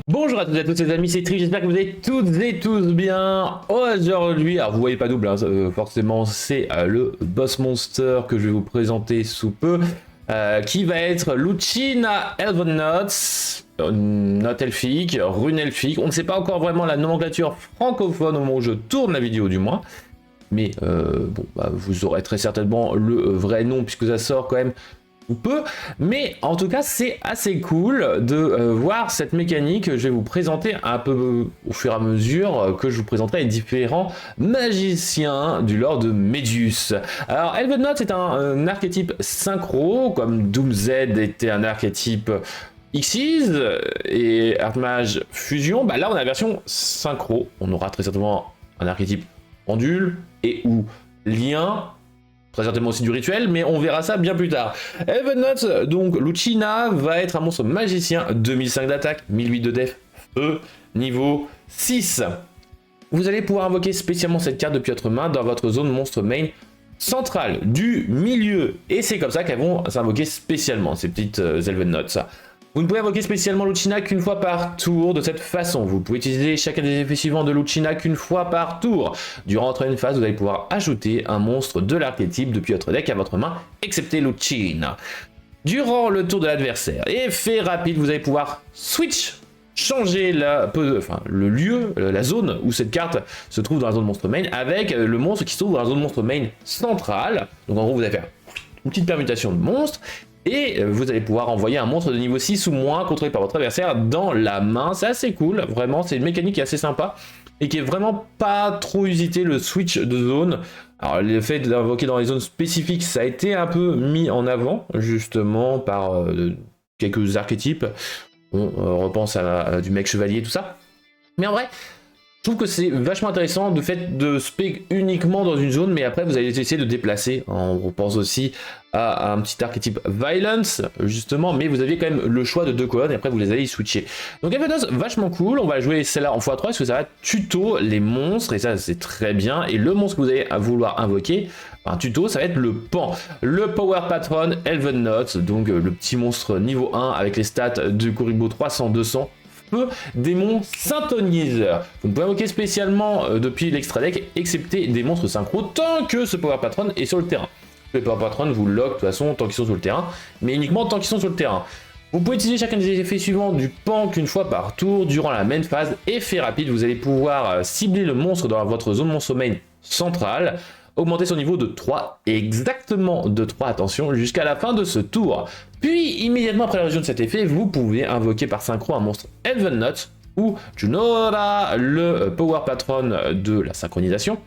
Bonjour à toutes et à tous les amis, c'est Tri, j'espère que vous allez toutes et tous bien. Aujourd'hui, alors vous voyez pas double, hein, forcément c'est le boss monster que je vais vous présenter sous peu, qui va être Lucina Elvennots, note elfique, rune elfique. On ne sait pas encore vraiment la nomenclature francophone au moment où je tourne la vidéo du moins. Mais vous aurez très certainement le vrai nom puisque ça sort quand même ou peu, mais en tout cas c'est assez cool de voir cette mécanique. Je vais vous présenter un peu au fur et à mesure que je vous présenterai les différents magiciens du lore de Médius. Alors Elvennots est un archétype synchro, comme Doomsday était un archétype Xyz et Archmage Fusion. Bah là on a la version synchro, on aura très certainement un archétype pendule et ou lien, très certainement aussi du rituel, mais on verra ça bien plus tard. Elvennots, donc Lucina, va être un monstre magicien, 2005 d'attaque, 1008 de def, niveau 6. Vous allez pouvoir invoquer spécialement cette carte depuis votre main dans votre zone monstre main centrale, du milieu. Et c'est comme ça qu'elles vont s'invoquer spécialement, ces petites Elvennots. Vous ne pouvez invoquer spécialement Lucina qu'une fois par tour de cette façon. Vous pouvez utiliser chacun des effets suivants de Lucina qu'une fois par tour. Durant une phase, vous allez pouvoir ajouter un monstre de l'archétype depuis votre deck à votre main, excepté Lucina. Durant le tour de l'adversaire, effet rapide, vous allez pouvoir switch, changer le lieu, la zone où cette carte se trouve dans la zone monstre main avec le monstre qui se trouve dans la zone monstre main centrale. Donc en gros, vous allez faire une petite permutation de monstres. Et vous allez pouvoir envoyer un monstre de niveau 6 ou moins contrôlé par votre adversaire dans la main. C'est assez cool, vraiment, c'est une mécanique qui est assez sympa et qui est vraiment pas trop usité, le switch de zone. Alors le fait d'invoquer dans les zones spécifiques, ça a été un peu mis en avant, justement, par quelques archétypes. On repense à du mec chevalier, tout ça. Mais en vrai, je trouve que c'est vachement intéressant de fait de spec uniquement dans une zone, mais après vous allez essayer de déplacer. On pense aussi à un petit archétype Violence, justement, mais vous aviez quand même le choix de deux colonnes et après vous les allez y switcher. Donc Elvennots, vachement cool. On va jouer celle-là en x3 parce que ça va tuto les monstres et ça c'est très bien. Et le monstre que vous allez vouloir invoquer, un tuto, ça va être le Pan, le Power Patron Elvennots, donc le petit monstre niveau 1 avec les stats de Kuriboh 300-200. Démon synthoniseur. Vous ne pouvez invoquer spécialement depuis l'extra deck, excepté des monstres synchro, tant que ce Power Patron est sur le terrain. Le Power Patron vous lock de toute façon tant qu'ils sont sur le terrain, mais uniquement tant qu'ils sont sur le terrain. Vous pouvez utiliser chacun des effets suivants du Pan qu'une fois par tour durant la main phase. Effet rapide, vous allez pouvoir cibler le monstre dans votre zone monstre main centrale, augmenter son niveau de 3, exactement de 3, attention, jusqu'à la fin de ce tour. Puis, immédiatement après la région de cet effet, vous pouvez invoquer par synchro un monstre Elvennots ou Junora, le Power Patron de la synchronisation.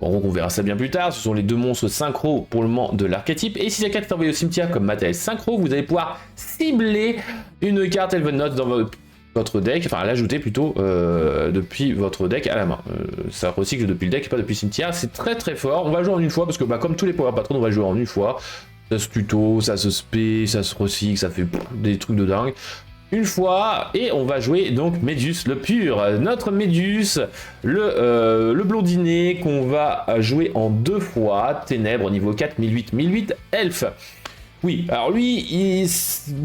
En gros, on verra ça bien plus tard. Ce sont les deux monstres synchro pour le moment de l'archétype. Et si la carte est envoyée au cimetière comme matériel synchro, vous allez pouvoir cibler une carte Elvennots dans votre deck, enfin l'ajouter plutôt depuis votre deck à la main. Ça recycle depuis le deck et pas depuis le cimetière. C'est très très fort. On va jouer en une fois parce que comme tous les Power Patrons, on va jouer en une fois. Ça se tuto, ça se spé, ça se recycle, ça fait des trucs de dingue. Une fois, et on va jouer donc Médius le pur. Notre Médius, le blondinet qu'on va jouer en 2 fois. Ténèbres, niveau 4, 1008 elfe. Oui, alors lui,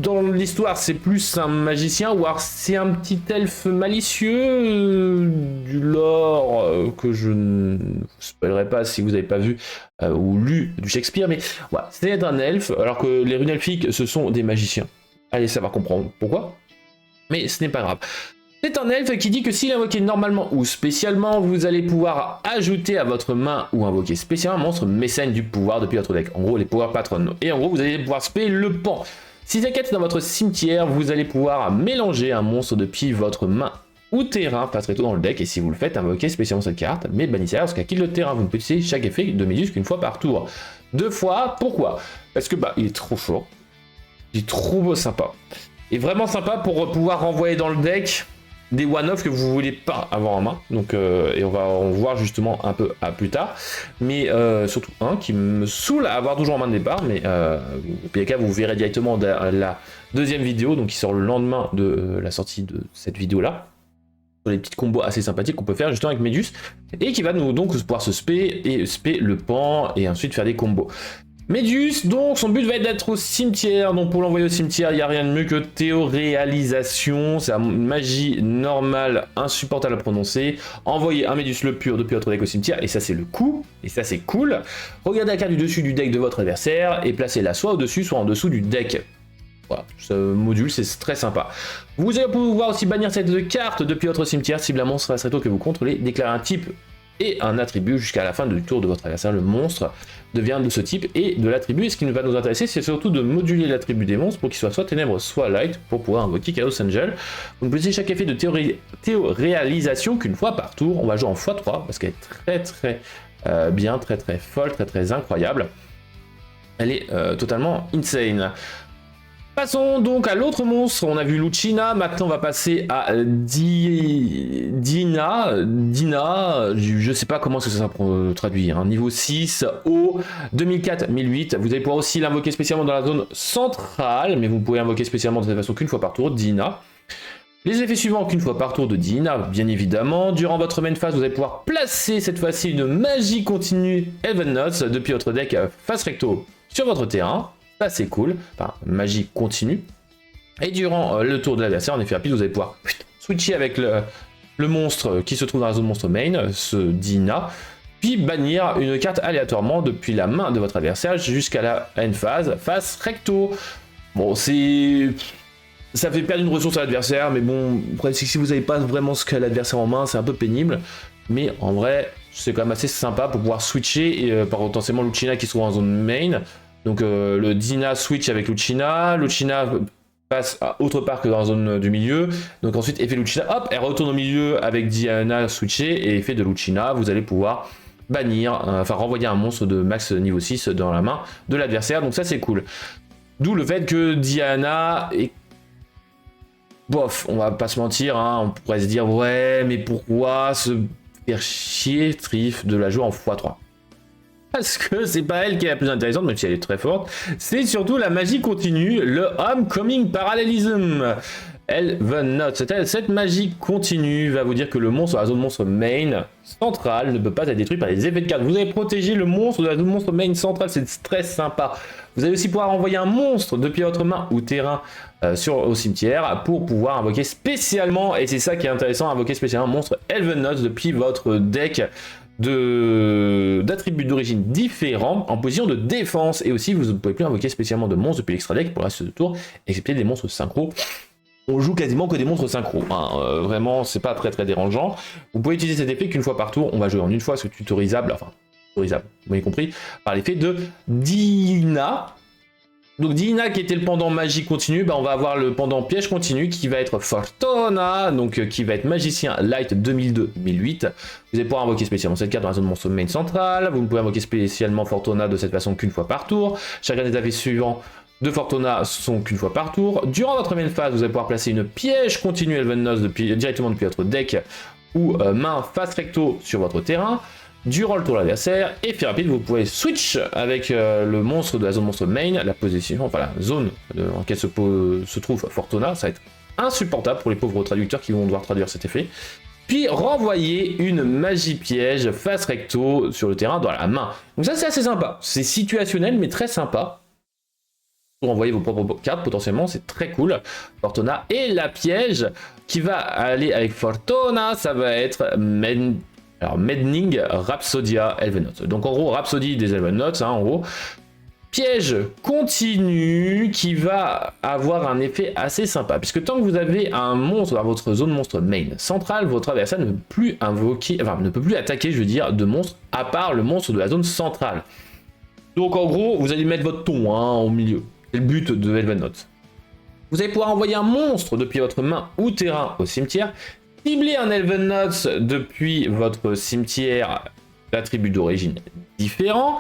dans l'histoire, c'est plus un magicien, ou alors c'est un petit elfe malicieux du lore que je ne vous spoilerai pas si vous n'avez pas vu ou lu du Shakespeare, mais voilà, c'est un elfe, alors que les runes elfiques, ce sont des magiciens. Allez savoir comprendre pourquoi, mais ce n'est pas grave. C'est un elfe qui dit que s'il est invoqué normalement ou spécialement, vous allez pouvoir ajouter à votre main ou invoquer spécialement un monstre mécène du pouvoir depuis votre deck. En gros, les Power Patrons. Et en gros, vous allez pouvoir spé le Pan. Si cette carte est dans votre cimetière, vous allez pouvoir mélanger un monstre depuis votre main ou terrain, pas très tôt dans le deck. Et si vous le faites, invoquez spécialement cette carte, mais bannissez-la lorsqu'elle quitte le terrain. Vous ne pouvez utiliser chaque effet de Médius qu'une fois par tour. 2 fois, pourquoi? Parce que il est trop fort. Il est trop sympa. Et vraiment sympa pour pouvoir renvoyer dans le deck des one-off que vous voulez pas avoir en main, donc et on va en voir justement un peu à plus tard, mais surtout un qui me saoule à avoir toujours en main de départ, mais au pire des cas vous verrez directement dans la deuxième vidéo, donc qui sort le lendemain de la sortie de cette vidéo là, sur les petites combos assez sympathiques qu'on peut faire justement avec Médius, et qui va nous donc pouvoir se spé le Pan et ensuite faire des combos. Médius, donc, son but va être d'être au cimetière. Donc, pour l'envoyer au cimetière, il n'y a rien de mieux que théoréalisation. C'est une magie normale, insupportable à prononcer. Envoyer un Médius le pur depuis votre deck au cimetière, et ça, c'est le coup. Et ça, c'est cool. Regardez la carte du dessus du deck de votre adversaire et placez-la soit au-dessus, soit en dessous du deck. Voilà, ce module, c'est très sympa. Vous allez pouvoir aussi bannir cette carte depuis votre cimetière si la monstre face recto que vous contrôlez déclare un type et un attribut jusqu'à la fin du tour de votre adversaire. Le monstre devient de ce type et de l'attribut. Et ce qui va nous intéresser, c'est surtout de moduler l'attribut des monstres pour qu'il soit ténèbres, soit light, pour pouvoir invoquer Chaos Angel. Donc, vous chaque effet de théoréalisation qu'une fois par tour. On va jouer en x3 parce qu'elle est très bien, très folle, très incroyable. Elle est totalement insane. Passons donc à l'autre monstre, on a vu Lucina, maintenant on va passer à Dina, je sais pas comment ça traduire, hein. Niveau 6, haut, 2004-1008, vous allez pouvoir aussi l'invoquer spécialement dans la zone centrale, mais vous pouvez l'invoquer spécialement de cette façon qu'une fois par tour, Dina. Les effets suivants qu'une fois par tour de Dina, bien évidemment. Durant votre main phase, vous allez pouvoir placer cette fois-ci une magie continue Elven Notes depuis votre deck face recto sur votre terrain. Ça c'est cool, enfin magie continue. Et durant le tour de l'adversaire, en effet rapide, vous allez pouvoir switcher avec le monstre qui se trouve dans la zone monstre main, ce Dina, puis bannir une carte aléatoirement depuis la main de votre adversaire jusqu'à la end phase, face recto. Bon, ça fait perdre une ressource à l'adversaire, mais bon, si vous n'avez pas vraiment ce qu'a l'adversaire en main, c'est un peu pénible. Mais en vrai, c'est quand même assez sympa pour pouvoir switcher et potentiellement Lucina qui se trouve en zone main. Donc le Dina switch avec Lucina passe à autre part que dans la zone du milieu. Donc ensuite effet Lucina, hop, elle retourne au milieu avec Diana switché et effet de Lucina, vous allez pouvoir bannir, renvoyer un monstre de max niveau 6 dans la main de l'adversaire. Donc ça c'est cool. D'où le fait que Diana est... Bof, on va pas se mentir, hein, on pourrait se dire ouais mais pourquoi se faire chier Trif de la jouer en x3 ? Parce que c'est pas elle qui est la plus intéressante, même si elle est très forte, c'est surtout la magie continue, le Homecoming Parallelism. Elven Note. Cette magie continue va vous dire que le monstre de la zone monstre main centrale ne peut pas être détruit par les effets de carte. Vous allez protéger le monstre de la zone monstre main centrale, c'est très sympa. Vous allez aussi pouvoir envoyer un monstre depuis votre main ou terrain au cimetière pour pouvoir invoquer spécialement, et c'est ça qui est intéressant, invoquer spécialement un monstre Elven Note depuis votre deck d'attributs d'origine différents en position de défense. Et aussi vous ne pouvez plus invoquer spécialement de monstres depuis l'extra deck pour le reste de tour, excepté des monstres synchro. On joue quasiment que des monstres synchro, hein. Vraiment c'est pas très dérangeant. Vous pouvez utiliser cet effet qu'une fois par tour. On va jouer en une fois, ce tutorisable, vous m'avez compris, par l'effet de Dina. Donc Dina qui était le pendant magie continue, on va avoir le pendant piège continu qui va être Fortuna, donc qui va être magicien light 2002-1008. Vous allez pouvoir invoquer spécialement cette carte dans la zone monstre main centrale. Vous ne pouvez invoquer spécialement Fortuna de cette façon qu'une fois par tour. Chacun des effets suivants de Fortuna sont qu'une fois par tour. Durant votre main phase, vous allez pouvoir placer une piège continue Elven Note directement depuis votre deck ou main face recto sur votre terrain. Durant le tour de l'adversaire, effet rapide, vous pouvez switch avec le monstre de la zone monstre main, la position, la zone dans laquelle se trouve Fortuna. Ça va être insupportable pour les pauvres traducteurs qui vont devoir traduire cet effet. Puis renvoyer une magie piège face recto sur le terrain dans la main. Donc ça c'est assez sympa, c'est situationnel mais très sympa. Pour envoyer vos propres cartes potentiellement, c'est très cool. Fortuna et la piège qui va aller avec Fortuna, ça va être Maddening Rhapsodia Elven Note. Donc en gros, Rhapsody des Elven Notes, en gros. Piège continu qui va avoir un effet assez sympa. Puisque tant que vous avez un monstre dans votre zone monstre main centrale, votre adversaire ne peut plus invoquer, ne peut plus attaquer, je veux dire, de monstres à part le monstre de la zone centrale. Donc en gros, vous allez mettre votre ton au milieu. C'est le but de Elven Note. Vous allez pouvoir envoyer un monstre depuis votre main ou terrain au cimetière. Cibler un Elven Note depuis votre cimetière d'attributs d'origine différents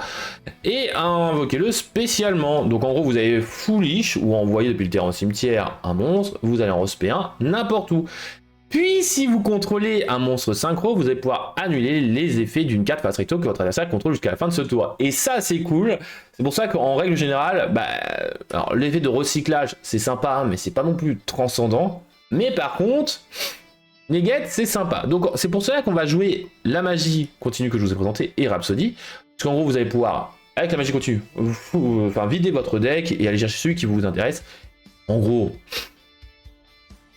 et invoquez-le spécialement. Donc en gros vous avez foolish ou envoyer depuis le terrain au cimetière un monstre, vous allez en respect un n'importe où. Puis si vous contrôlez un monstre synchro, vous allez pouvoir annuler les effets d'une carte face recto que votre adversaire contrôle jusqu'à la fin de ce tour. Et ça c'est cool, c'est pour ça qu'en règle générale, l'effet de recyclage c'est sympa mais c'est pas non plus transcendant. Mais par contre... Negate, c'est sympa. Donc c'est pour cela qu'on va jouer la magie continue que je vous ai présentée et Rhapsody. Parce qu'en gros, vous allez pouvoir avec la magie continue, enfin videz votre deck et allez chercher celui qui vous intéresse. En gros,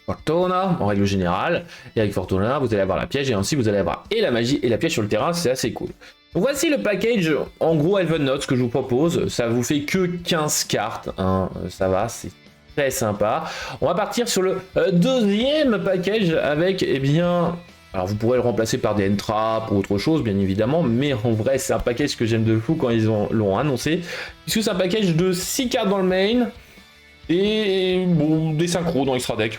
Fortuna en règle générale, et avec Fortuna vous allez avoir la piège et ainsi vous allez avoir et la magie et la piège sur le terrain, c'est assez cool. Donc voici le package en gros Elven Notes que je vous propose, ça vous fait que 15 cartes, hein. Ça va, c'est très sympa. On va partir sur le deuxième package avec, eh bien, alors vous pourrez le remplacer par des N-Trap ou autre chose bien évidemment, mais en vrai c'est un package que j'aime de fou quand ils l'ont annoncé, puisque c'est un package de 6 cartes dans le main, et bon, des synchros dans Extra Deck,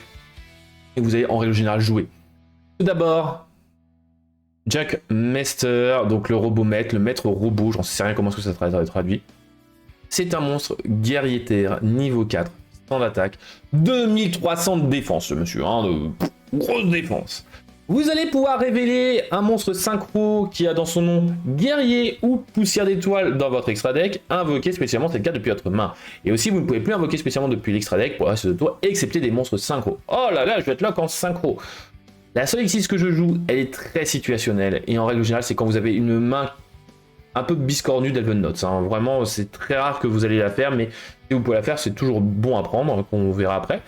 et vous allez en règle générale jouer. Tout d'abord, Junkmaster, donc le robot maître, le maître robot, j'en sais rien comment est-ce que ça sera traduit. C'est un monstre guerrier terre, niveau 4, sans attaque, 2300 de défense ce monsieur, hein, de grosse défense. Vous allez pouvoir révéler un monstre synchro qui a dans son nom guerrier ou poussière d'étoile dans votre extra deck, invoquer spécialement cette carte depuis votre main. Et aussi vous ne pouvez plus invoquer spécialement depuis l'extra deck pour le reste de tour, excepté des monstres synchro. Oh là là, je vais être lock en synchro. La seule X6 que je joue, elle est très situationnelle, et en règle générale c'est quand vous avez une main un peu biscornue d'Elven Notes, hein. Vraiment c'est très rare que vous allez la faire, mais si vous pouvez la faire c'est toujours bon à prendre, qu'on verra après.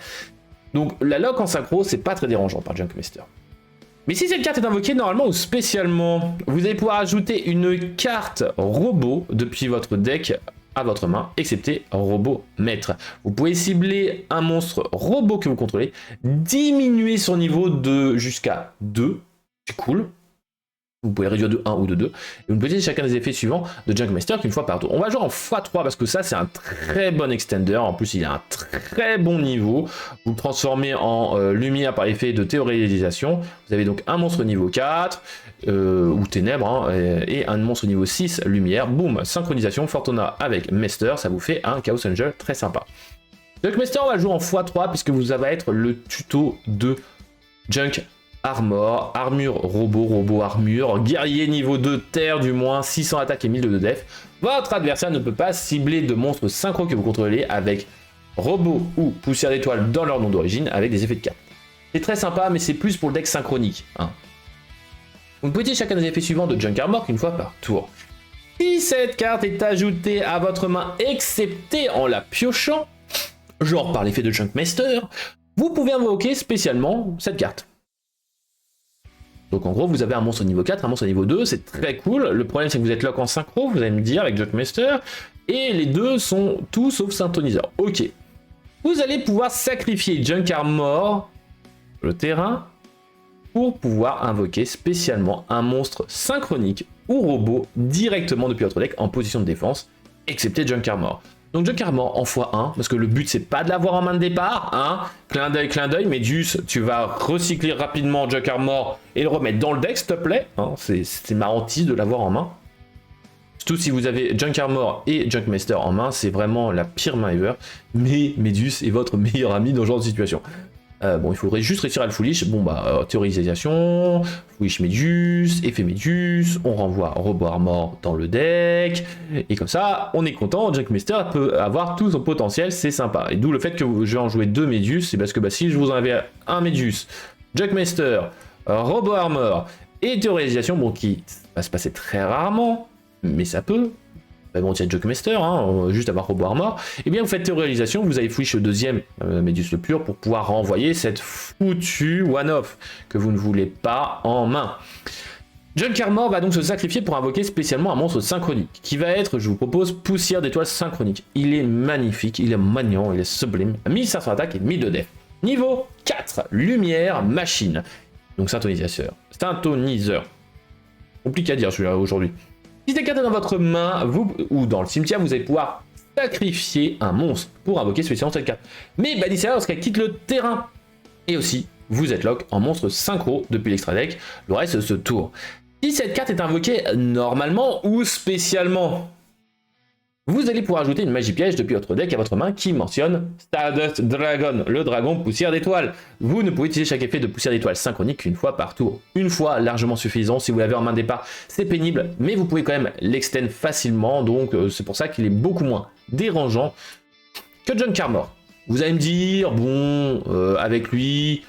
Donc la lock en synchro c'est pas très dérangeant par Junkmaster. Mais si cette carte est invoquée normalement ou spécialement, vous allez pouvoir ajouter une carte robot depuis votre deck à votre main, excepté robot maître. Vous pouvez cibler un monstre robot que vous contrôlez, diminuer son niveau de jusqu'à 2, c'est cool. Vous pouvez réduire de 1 ou de 2. Et vous pouvez utiliser chacun des effets suivants de Junkmaster qu'une fois par tour. On va jouer en x3 parce que ça c'est un très bon extender. En plus il a un très bon niveau. Vous le transformez en lumière par effet de théorisation. Vous avez donc un monstre niveau 4 ou ténèbres, hein, et un monstre niveau 6 lumière. Boum, synchronisation, Fortuna avec Maester. Ça vous fait un Chaos Angel très sympa. Junkmaster on va jouer en x3 puisque vous allez être le tuto de Junk Armor, armure robot armure, guerrier niveau 2 terre du moins, 600 attaque et 1000 de def. Votre adversaire ne peut pas cibler de monstres synchro que vous contrôlez avec robot ou poussière d'étoile dans leur nom d'origine avec des effets de carte. C'est très sympa mais c'est plus pour le deck synchronique, hein. Vous pouvez utiliser chacun des effets suivants de Junk Armor qu'une fois par tour. Si cette carte est ajoutée à votre main excepté en la piochant, genre par l'effet de Junkmaster, vous pouvez invoquer spécialement cette carte. Donc en gros, vous avez un monstre niveau 4, un monstre niveau 2, c'est très cool. Le problème, c'est que vous êtes lock en synchro, vous allez me dire, avec Junkmaster, et les deux sont tout sauf synthoniseurs. Ok. Vous allez pouvoir sacrifier Junk Armor sur le terrain pour pouvoir invoquer spécialement un monstre synchronique ou robot directement depuis votre deck en position de défense, excepté Junk Armor. Donc Junk Armor en x1, parce que le but c'est pas de l'avoir en main de départ, hein. Clin d'œil, Médus, tu vas recycler rapidement Junk Armor et le remettre dans le deck s'il te plaît, hein. C'est ma hantise de l'avoir en main. Surtout si vous avez Junk Armor et Junkmaster en main, c'est vraiment la pire main ever, mais Médus est votre meilleur ami dans ce genre de situation. Bon, il faudrait juste réussir à le foolish. Bon, bah, théorisation, foolish Médus, effet Médus, on renvoie Robot Armor dans le deck, et comme ça, on est content. Junkmaster peut avoir tout son potentiel, c'est sympa. Et d'où le fait que je vais en jouer 2 Médus, c'est parce que bah, si je vous en avais un Médus, Junkmaster, Robot Armor et théorisation, bon, qui va se passer très rarement, mais ça peut. Bon, tiens, Junkmaster, hein, juste avoir Robot Armor, et bien vous faites théorisation, vous avez fouiche le deuxième Médus le pur pour pouvoir renvoyer cette foutue one-off que vous ne voulez pas en main. Junk Armor va donc se sacrifier pour invoquer spécialement un monstre synchronique, qui va être, je vous propose, poussière d'étoile synchronique. Il est magnifique, il est maniant, il est sublime, 1500 attaque et 1000 de def. Niveau 4, lumière, machine. Donc synthoniseur. Compliqué à dire celui-là aujourd'hui. Si cette carte est dans votre main, ou dans le cimetière, vous allez pouvoir sacrifier un monstre pour invoquer spécialement cette carte. Mais bannissez-la lorsqu'elle quitte le terrain. Et aussi, vous êtes lock en monstre synchro depuis l'extra deck, le reste de ce tour. Si cette carte est invoquée normalement ou spécialement, vous allez pouvoir ajouter une magie piège depuis votre deck à votre main qui mentionne Stardust Dragon, le dragon poussière d'étoile. Vous ne pouvez utiliser chaque effet de poussière d'étoile synchronique qu'une fois par tour. Une fois largement suffisant, si vous l'avez en main de départ, c'est pénible, mais vous pouvez quand même l'extend facilement, donc c'est pour ça qu'il est beaucoup moins dérangeant que Junk Armor. Vous allez me dire, bon, avec lui,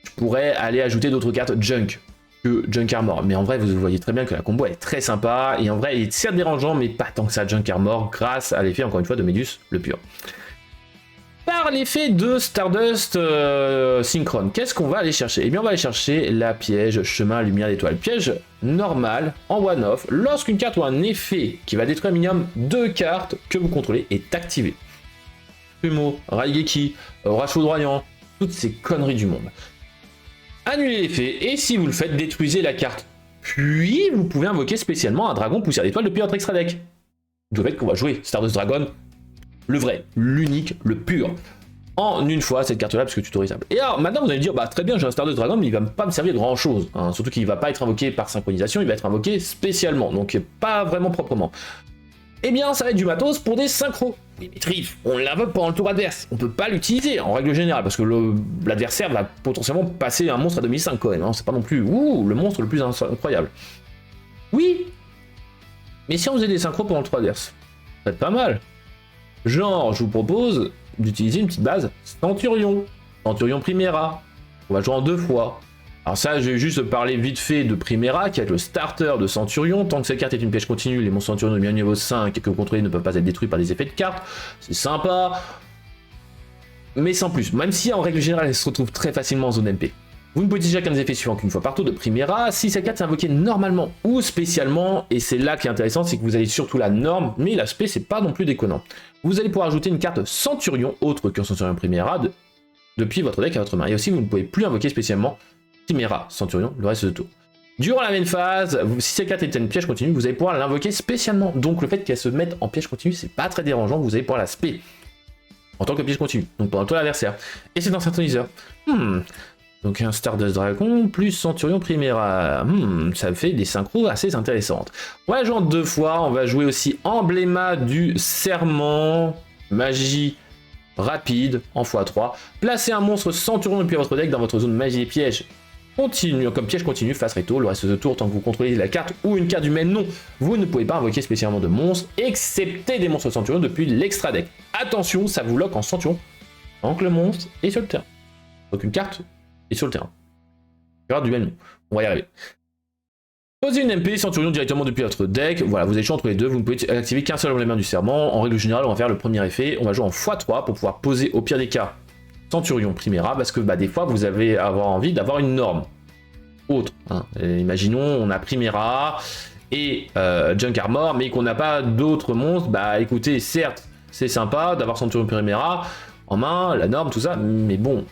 je pourrais aller ajouter d'autres cartes Junk. que Junk Armor. Mais en vrai, vous voyez très bien que la combo est très sympa, et en vrai, il est certes dérangeant, mais pas tant que ça Junk Armor, grâce à l'effet, encore une fois, de Médus le pur. Par l'effet de Stardust Synchrone, qu'est-ce qu'on va aller chercher? Eh bien, on va aller chercher la piège chemin lumière d'étoile. Piège normal en one-off, lorsqu'une carte ou un effet qui va détruire un minimum 2 cartes que vous contrôlez est activé. Fumo, Raigeki, Rage Foudroyant, toutes ces conneries du monde. Annulez l'effet, et si vous le faites, détruisez la carte. Puis, vous pouvez invoquer spécialement un dragon poussière d'étoile depuis votre extra deck. D'où fait qu'on va jouer Stardust Dragon, le vrai, l'unique, le pur. En une fois, cette carte-là, parce que tutorisable. Et alors, maintenant, vous allez me dire, bah très bien, j'ai un Stardust Dragon, mais il va pas me servir de grand-chose. Hein. Surtout qu'il va pas être invoqué par synchronisation, il va être invoqué spécialement, donc pas vraiment proprement. Eh bien, ça va être du matos pour des synchros. Oui, mais Trif, on l'invoque pendant le tour adverse. On peut pas l'utiliser, en règle générale, parce que l'adversaire va potentiellement passer un monstre à 2005 quand même. Hein. C'est pas non plus, le monstre le plus incroyable. Oui, mais si on faisait des synchros pendant le tour adverse, ça va être pas mal. Genre, je vous propose d'utiliser une petite base Centurion. Centurion Primera. On va jouer en 2 fois. Alors ça, je vais juste parler vite fait de Primera, qui est le starter de Centurion. Tant que cette carte est une piège continue, les monstres Centurion de bien niveau 5 que vous contrôlez ne peuvent pas être détruits par des effets de cartes. C'est sympa, mais sans plus. Même si en règle générale, elle se retrouve très facilement en zone MP. Vous ne pouvez utiliser chacun des effets suivants qu'une fois par tour de Primera. Si cette carte est invoquée normalement ou spécialement, et c'est là qui est intéressant, c'est que vous avez surtout la norme, mais l'aspect c'est pas non plus déconnant. Vous allez pouvoir ajouter une carte Centurion autre qu'un Centurion Primera depuis votre deck à votre main. Et aussi vous ne pouvez plus invoquer spécialement Primera Centurion le reste de tour. Durant la main phase, si cette carte est une piège continue, vous allez pouvoir l'invoquer spécialement. Donc le fait qu'elle se mette en piège continue, c'est pas très dérangeant, vous allez pouvoir la spé en tant que piège continue, donc pendant tout l'adversaire. Et c'est un synchroniseur. Donc un Stardust Dragon plus Centurion Primera. Ça fait des synchros assez intéressantes. On va jouer en 2 fois. On va jouer aussi Embléma du Serment. Magie rapide en x3. Placez un monstre Centurion depuis votre deck dans votre zone magie et piège. Continue, comme piège continue face recto. Le reste de tour, tant que vous contrôlez la carte ou une carte du même nom, vous ne pouvez pas invoquer spécialement de monstres, excepté des monstres Centurion depuis l'extra deck. Attention, ça vous lock en Centurion tant que le monstre est sur le terrain. Donc une carte et sur le terrain. Carte du même nom. On va y arriver. Posez une MP Centurion directement depuis votre deck. Voilà, vous avez le choix entre les deux. Vous ne pouvez activer qu'un seul embléma du serment. En règle générale, on va faire le premier effet. On va jouer en x3 pour pouvoir poser au pire des cas Centurion Primera, parce que des fois vous allez avoir envie d'avoir une norme autre. Hein. Imaginons, on a Primera et Junk Armor, mais qu'on n'a pas d'autres monstres. Écoutez, certes, c'est sympa d'avoir Centurion Primera en main, la norme, tout ça, mais bon.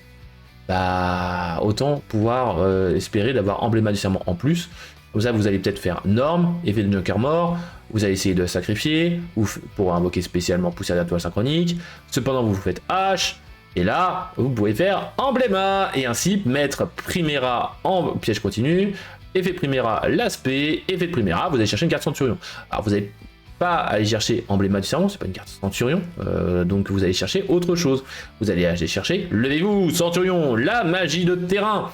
Autant pouvoir espérer d'avoir Embléma du Serment en plus. Comme ça, vous allez peut-être faire norme, effet de Junk Armor, vous allez essayer de sacrifier, ou pour invoquer spécialement Poussière d'étoile synchronique. Cependant, vous faites H, et là, vous pouvez faire Embléma, et ainsi mettre Primera en piège continu, effet Primera l'aspect, effet de Primera, vous allez chercher une carte Centurion. Alors, vous n'allez pas aller chercher Embléma du Serment, c'est pas une carte Centurion, donc vous allez chercher autre chose. Vous allez aller chercher, levez-vous, Centurion, la magie de terrain,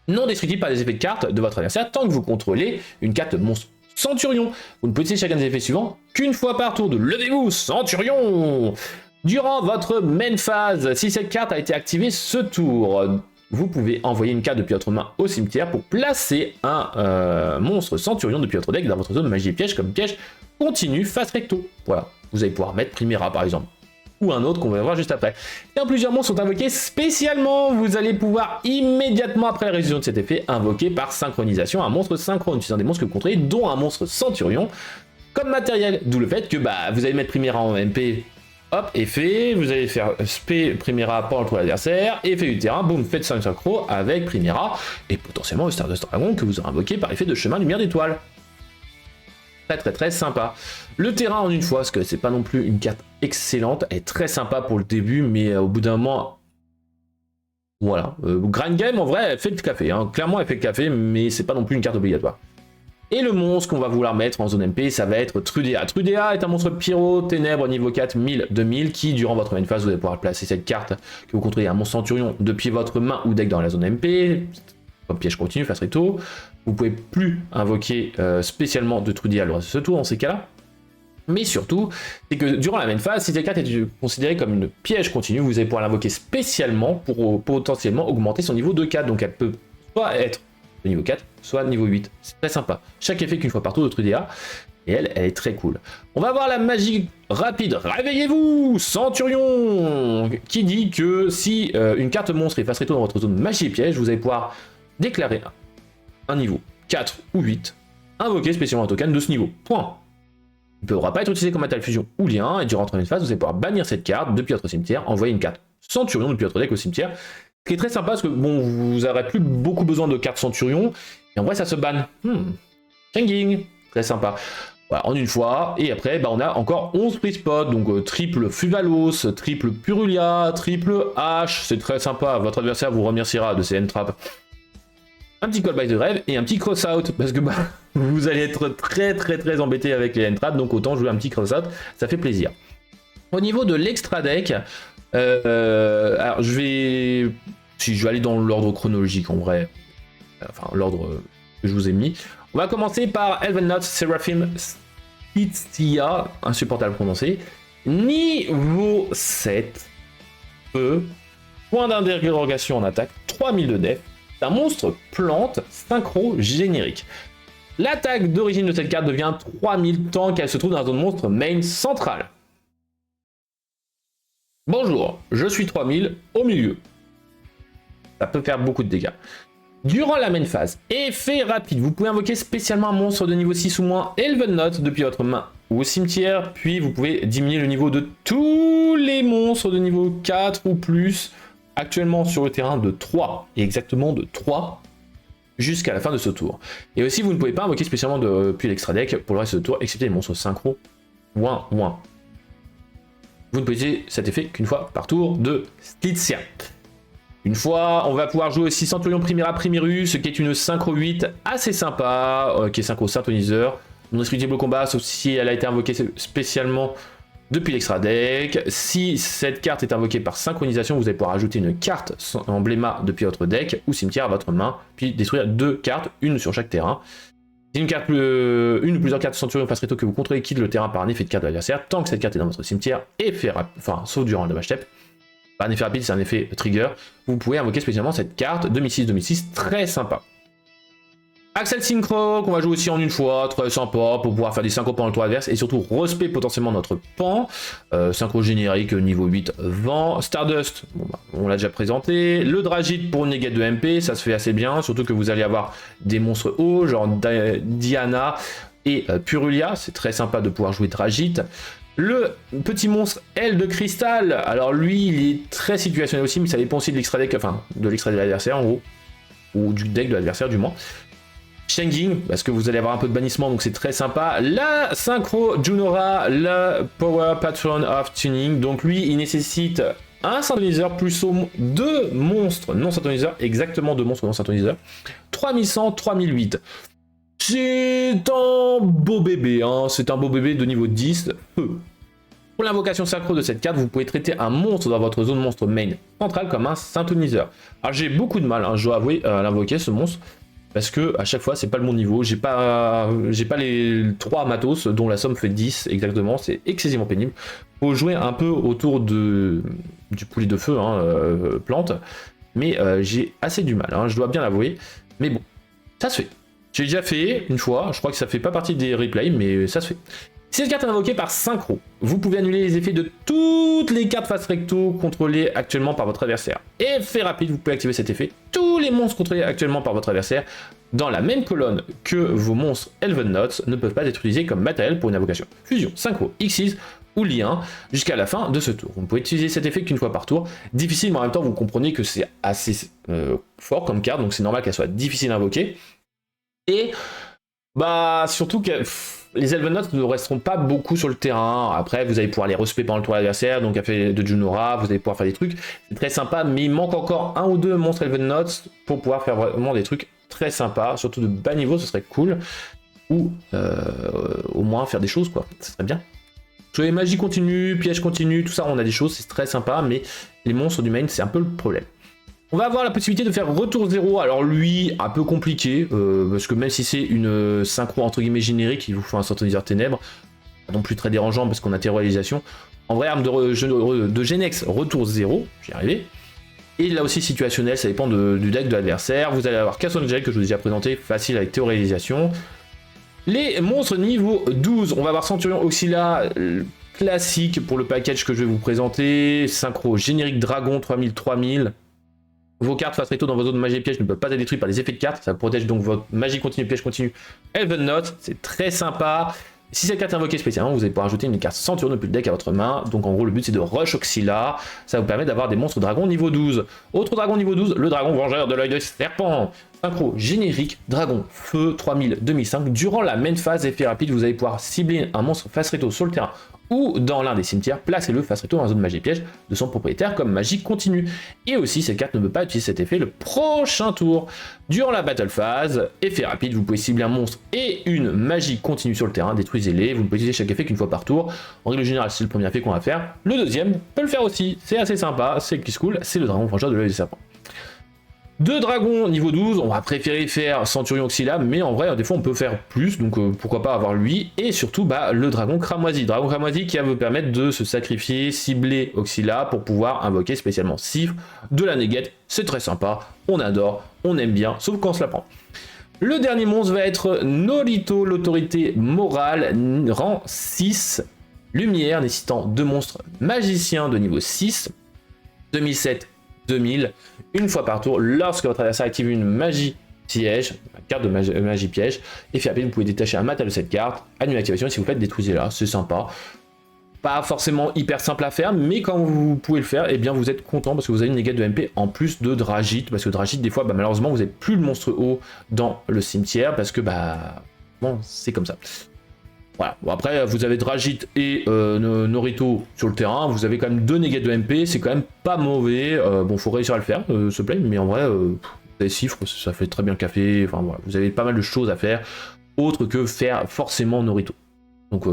non destructible par les effets de cartes de votre adversaire tant que vous contrôlez une carte monstre Centurion. Vous ne pouvez utiliser chacun des effets suivants qu'une fois par tour de levez-vous, Centurion. Durant votre main phase, si cette carte a été activée ce tour, vous pouvez envoyer une carte depuis votre main au cimetière pour placer un monstre Centurion depuis votre deck dans votre zone magie et piège comme piège continue face recto. Voilà, vous allez pouvoir mettre Primera par exemple, ou un autre qu'on va voir juste après. Et plusieurs monstres sont invoqués spécialement, vous allez pouvoir immédiatement après la résolution de cet effet invoquer par synchronisation un monstre synchrone, utilisant des monstres que vous contrôlez, dont un monstre Centurion, comme matériel. D'où le fait que vous allez mettre Primera en MP, hop, effet, vous allez faire spé Primera pendant le tour de l'adversaire, effet du terrain, boum, faites 5 synchro avec Primera, et potentiellement le Stardust Dragon que vous aurez invoqué par effet de chemin lumière d'étoile. Très sympa. Le terrain en une fois, parce que c'est pas non plus une carte excellente, elle est très sympa pour le début, mais au bout d'un moment, voilà. Grind Game en vrai, elle fait le café, hein. Clairement elle fait le café, mais c'est pas non plus une carte obligatoire. Et le monstre qu'on va vouloir mettre en zone MP, ça va être Trudea. Trudea est un monstre pyro, ténèbres, niveau 4, 1000-2000, qui durant votre main phase, vous allez pouvoir placer cette carte que vous contrôlez un monstre Centurion depuis votre main ou deck dans la zone MP, comme piège continu, face recto. Vous pouvez plus invoquer spécialement de Trudea le reste de ce tour dans ces cas-là. Mais surtout, c'est que durant la main phase, si cette carte est considérée comme une piège continue, vous allez pouvoir l'invoquer spécialement pour potentiellement augmenter son niveau de 4. Donc elle peut soit être de niveau 4, soit niveau 8. C'est très sympa. Chaque effet qu'une fois par tour de Trudea. Et elle est très cool. On va voir la magie rapide. Réveillez-vous, Centurion, qui dit que si une carte monstre est face réto dans votre zone magie et piège, vous allez pouvoir déclarer un niveau 4 ou 8, invoquer spécialement un token de ce niveau. Point. Il ne pourra pas être utilisé comme Atal Fusion ou lien, et durant la troisième phase, vous allez pouvoir bannir cette carte depuis votre cimetière, envoyer une carte Centurion depuis votre deck au cimetière. Ce qui est très sympa parce que bon, vous n'aurez plus beaucoup besoin de cartes Centurion, et en vrai ça se banne. Changing, très sympa. Voilà, en une fois, et après on a encore 11 free spots, donc triple Fuvalos, triple Purulia, triple H, c'est très sympa, votre adversaire vous remerciera de ces end-traps. Un petit callback de rêve et un petit cross-out, parce que vous allez être très embêté avec les end-traps, donc autant jouer un petit cross-out, ça fait plaisir. Au niveau de l'extra deck, alors je vais aller dans l'ordre chronologique en vrai, enfin l'ordre que je vous ai mis. On va commencer par Elven Knot Seraphim Stytia, insupportable à prononcer. Niveau 7, point d'interrogation en attaque, 3000 de def. C'est un monstre plante synchro générique. L'attaque d'origine de cette carte devient 3000 tant qu'elle se trouve dans la zone monstre main centrale. Bonjour, je suis 3000 au milieu. Ça peut faire beaucoup de dégâts. Durant la main phase, effet rapide, vous pouvez invoquer spécialement un monstre de niveau 6 ou moins Elven Knot depuis votre main ou au cimetière, puis vous pouvez diminuer le niveau de tous les monstres de niveau 4 ou plus actuellement sur le terrain de 3, et exactement de 3 jusqu'à la fin de ce tour. Et aussi, vous ne pouvez pas invoquer spécialement depuis l'extra deck pour le reste de tour, excepté les monstres synchro ou un. Vous ne pouvez utiliser cet effet qu'une fois par tour de Stytia. Une fois, on va pouvoir jouer aussi Centurion Primera Primerus, qui est une synchro 8 assez sympa, qui est synchro synthoniseur. Non excludable au combat, sauf si elle a été invoquée spécialement depuis l'extra deck. Si cette carte est invoquée par synchronisation, vous allez pouvoir ajouter une carte embléma depuis votre deck ou cimetière à votre main, puis détruire 2 cartes, une sur chaque terrain. Si une ou plusieurs cartes Centurion face réto que vous contrôlez quitte le terrain par un effet de carte de l'adversaire, tant que cette carte est dans votre cimetière, sauf durant le damage step. Pas un effet rapide, c'est un effet trigger. Vous pouvez invoquer spécialement cette carte 2006-2006, très sympa. Axel Synchro, qu'on va jouer aussi en une fois, très sympa, pour pouvoir faire des synchros pendant le tour adverse, et surtout respect potentiellement notre pan. Synchro générique niveau 8, vent. Stardust, on l'a déjà présenté. Le Dragite pour une negate de MP, ça se fait assez bien, surtout que vous allez avoir des monstres hauts, genre Diana et Purulia, c'est très sympa de pouvoir jouer Dragite. Le petit monstre aile de cristal, alors lui il est très situationnel aussi, mais ça dépend aussi de l'extra deck, enfin de l'extra de l'adversaire en gros, ou du deck de l'adversaire du moins. Changing, parce que vous allez avoir un peu de bannissement, donc c'est très sympa. La synchro Junora, la Power Patron of Tuning, donc lui il nécessite un synthoniseur plus 2 monstres non synthoniseurs, exactement 2 monstres non synthoniseurs, 3100, 3008. C'est un beau bébé, hein. C'est un beau bébé de niveau 10. Pour l'invocation synchro de cette carte, vous pouvez traiter un monstre dans votre zone monstre main centrale comme un synthoniseur. Alors j'ai beaucoup de mal, hein, je dois avouer, à l'invoquer ce monstre, parce que à chaque fois c'est pas le bon niveau, j'ai pas les 3 matos dont la somme fait 10 exactement, c'est excessivement pénible. Faut jouer un peu autour du poulet de feu, hein, plante, mais j'ai assez du mal, hein, je dois bien l'avouer, mais bon, ça se fait. J'ai déjà fait une fois, je crois que ça fait pas partie des replays, mais ça se fait. Si cette carte est invoquée par synchro, vous pouvez annuler les effets de toutes les cartes face recto contrôlées actuellement par votre adversaire. Effet rapide, vous pouvez activer cet effet. Tous les monstres contrôlés actuellement par votre adversaire dans la même colonne que vos monstres Elven Knots ne peuvent pas être utilisés comme matériel pour une invocation. Fusion, synchro, Xyz ou lien jusqu'à la fin de ce tour. Vous ne pouvez utiliser cet effet qu'une fois par tour. Difficile, mais en même temps, vous comprenez que c'est assez fort comme carte, donc c'est normal qu'elle soit difficile à invoquer. Et surtout que les Elven Knots ne resteront pas beaucoup sur le terrain. Après, vous allez pouvoir les respect pendant le tour de l'adversaire, donc effet de Junora, vous allez pouvoir faire des trucs. C'est très sympa, mais il manque encore 1 ou 2 monstres Elven Knots pour pouvoir faire vraiment des trucs très sympas, surtout de bas niveau, ce serait cool. Ou au moins faire des choses, quoi. Ce serait bien. Sur les magies continues, pièges continus, tout ça, on a des choses, c'est très sympa, mais les monstres du main, c'est un peu le problème. On va avoir la possibilité de faire retour 0, alors lui, un peu compliqué, parce que même si c'est une synchro entre guillemets générique, il vous faut un synthoniseur ténèbres, pas non plus très dérangeant parce qu'on a terrorisation. En vrai, arme de Genex, retour 0, j'y arrivé. Et là aussi situationnel, ça dépend du deck de l'adversaire. Vous allez avoir Castle Angel que je vous ai déjà présenté, facile avec théorisation. Les monstres niveau 12, on va avoir Centurion Auxilia, classique pour le package que je vais vous présenter. Synchro, générique dragon 3000. Vos cartes face réto dans vos zones magie et piège ne peuvent pas être détruites par les effets de cartes. Ça protège donc votre magie continue, piège continue, Elven Note. C'est très sympa. Si cette carte est invoquée spécialement, vous allez pouvoir ajouter une carte Centurion depuis le deck à votre main. Donc en gros, le but c'est de rush Auxilia. Ça vous permet d'avoir des monstres dragons niveau 12. Autre dragon niveau 12, le dragon vengeur de l'œil de serpent. Synchro, générique, dragon, feu 3000, 2005. Durant la main phase, effet rapide, vous allez pouvoir cibler un monstre face réto sur le terrain ou dans l'un des cimetières, placez-le face réto dans la zone magie piège de son propriétaire comme magie continue. Et aussi, cette carte ne peut pas utiliser cet effet le prochain tour. Durant la battle phase, effet rapide, vous pouvez cibler un monstre et une magie continue sur le terrain, détruisez-les. Vous ne pouvez utiliser chaque effet qu'une fois par tour. En règle générale, c'est le premier effet qu'on va faire. Le deuxième peut le faire aussi, c'est assez sympa, c'est qui se cool, c'est le dragon vengeur de l'œil du serpent. Deux dragons niveau 12, on va préférer faire Centurion Auxilia, mais en vrai, des fois on peut faire plus, donc pourquoi pas avoir lui, et surtout le dragon cramoisi. Dragon cramoisi qui va vous permettre de se sacrifier, cibler Auxilia pour pouvoir invoquer spécialement Cifre de la Néguette. C'est très sympa, on adore, on aime bien, sauf quand on se la prend. Le dernier monstre va être Norito, l'autorité morale, rang 6, lumière, nécessitant deux monstres magiciens de niveau 6, 2007. 2000, une fois par tour, lorsque votre adversaire active une magie piège, une carte de magie piège, et fait appel, vous pouvez détacher un mat de cette carte, annuler l'activation, si vous faites détruisez-la, c'est sympa. Pas forcément hyper simple à faire, mais quand vous pouvez le faire, et bien vous êtes content parce que vous avez une négative de MP en plus de Dragite, parce que Dragite, des fois, malheureusement, vous n'avez plus le monstre haut dans le cimetière, parce que bon, c'est comme ça. Voilà. Bon, après, vous avez Dragite et Norito sur le terrain. Vous avez quand même deux négats de MP. C'est quand même pas mauvais. Bon, faut réussir à le faire, se plaît. Mais en vrai, les chiffres, ça fait très bien le café. Enfin, voilà. Vous avez pas mal de choses à faire. Autre que faire forcément Norito. Donc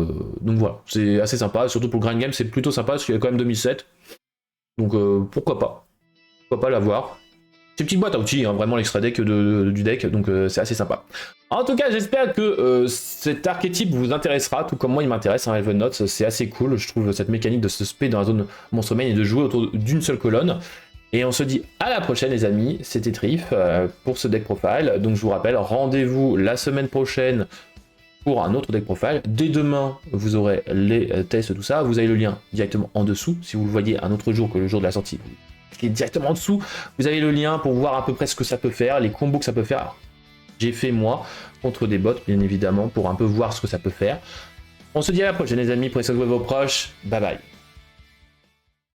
voilà. C'est assez sympa. Surtout pour le Grand Game, c'est plutôt sympa parce qu'il y a quand même 2007. Donc pourquoi pas. Pourquoi pas l'avoir. C'est une petite boîte à outils, hein, vraiment l'extra deck du deck, donc c'est assez sympa. En tout cas, j'espère que cet archétype vous intéressera, tout comme moi il m'intéresse, hein, Elven Notes, c'est assez cool, je trouve cette mécanique de se spé dans la zone monstre main et de jouer autour d'une seule colonne. Et on se dit à la prochaine les amis, c'était Trif pour ce deck profile, donc je vous rappelle, rendez-vous la semaine prochaine pour un autre deck profile. Dès demain, vous aurez les tests, tout ça, vous avez le lien directement en dessous, si vous le voyez un autre jour que le jour de la sortie. Qui est directement en dessous, vous avez le lien pour voir à peu près ce que ça peut faire, les combos que ça peut faire. J'ai fait moi contre des bots bien évidemment pour un peu voir ce que ça peut faire. On se dit à la prochaine les amis, prenez soin de vos proches, bye bye.